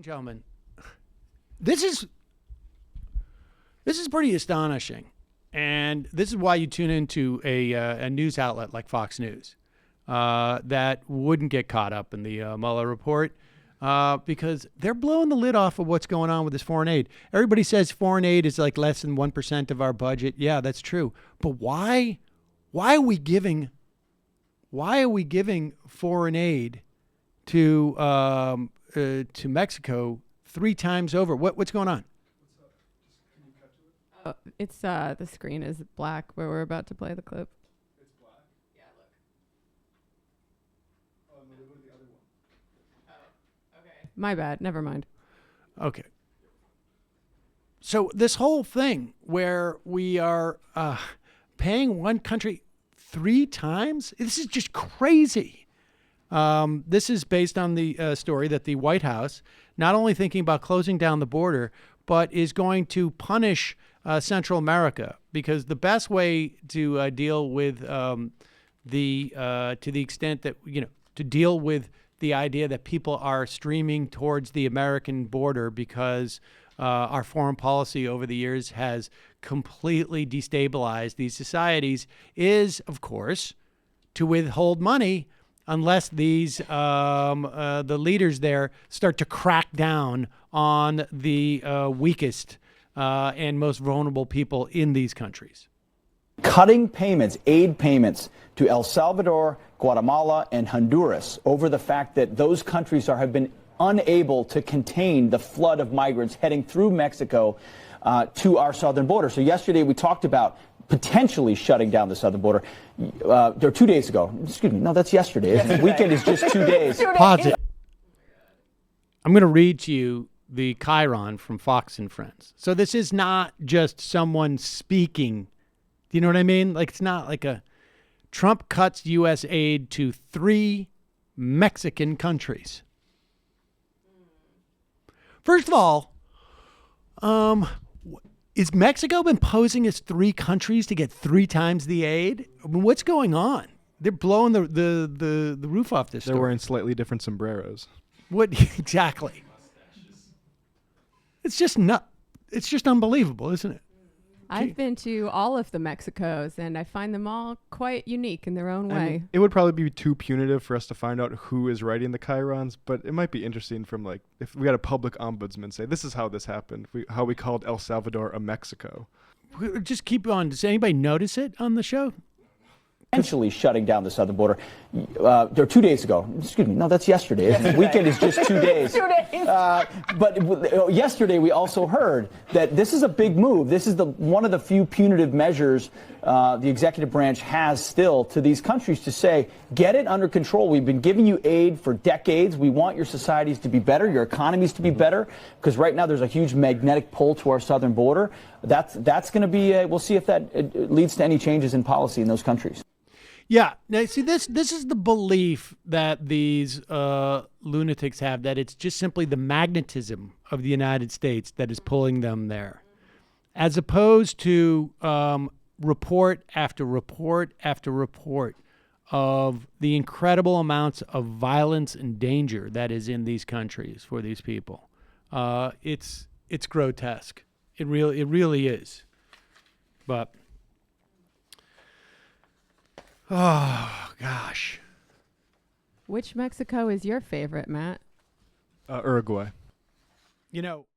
and gentlemen, this is pretty astonishing, and this is why you tune into a news outlet like Fox News that wouldn't get caught up in the Mueller report because they're blowing the lid off of what's going on with this foreign aid. Everybody says foreign aid is like less than 1% of our budget. Yeah, that's true. But why are we giving foreign aid to Mexico 3 times over? What's going on? It's the screen is black where we're about to play the clip. It's black? Yeah, look. Oh, no, they go to the other one. Oh, okay. My bad. Never mind. Okay. So this whole thing where we are paying one country 3 times, this is just crazy. This is based on the story that the White House, not only thinking about closing down the border, but is going to punish Central America, because the best way to deal with to the extent that, to deal with the idea that people are streaming towards the American border because our foreign policy over the years has completely destabilized these societies is, of course, to withhold money unless these the leaders there start to crack down on the weakest and most vulnerable people in these countries. Cutting payments, aid payments to El Salvador, Guatemala, and Honduras over the fact that those countries have been unable to contain the flood of migrants heading through Mexico to our southern border. So yesterday we talked about potentially shutting down the southern border. 2 days ago. Excuse me. No, that's yesterday. The weekend is just 2 days. Pause it. I'm going to read to you the chyron from Fox and Friends. So this is not just someone speaking. Do you know what I mean? Like, it's not like a Trump cuts U.S. aid to 3 Mexican countries. First of all, is Mexico been posing as 3 countries to get 3 times the aid? I mean, what's going on? They're blowing the roof off this They're story. wearing slightly different sombreros. What exactly? It's just It's just unbelievable, isn't it? I've been to all of the Mexicos, and I find them all quite unique in their own way. I mean, it would probably be too punitive for us to find out who is writing the chyrons, but it might be interesting from, like, if we had a public ombudsman say, this is how this happened, how we called El Salvador a Mexico. Just keep on. Does anybody notice it on the show? Potentially shutting down the southern border. 2 days ago. Excuse me. No, that's yesterday. The weekend is just 2 days. 2 days. But yesterday we also heard that this is a big move. This is one of the few punitive measures the executive branch has still to these countries to say, get it under control. We've been giving you aid for decades. We want your societies to be better, your economies to be better, because right now there's a huge magnetic pull to our southern border. That's going to be, we'll see if that leads to any changes in policy in those countries. Yeah. Now, see, this is the belief that these lunatics have, that it's just simply the magnetism of the United States that is pulling them there, as opposed to report after report after report of the incredible amounts of violence and danger that is in these countries for these people. It's grotesque. It really is. But oh, gosh. Which Mexico is your favorite, Matt? Uruguay. You know,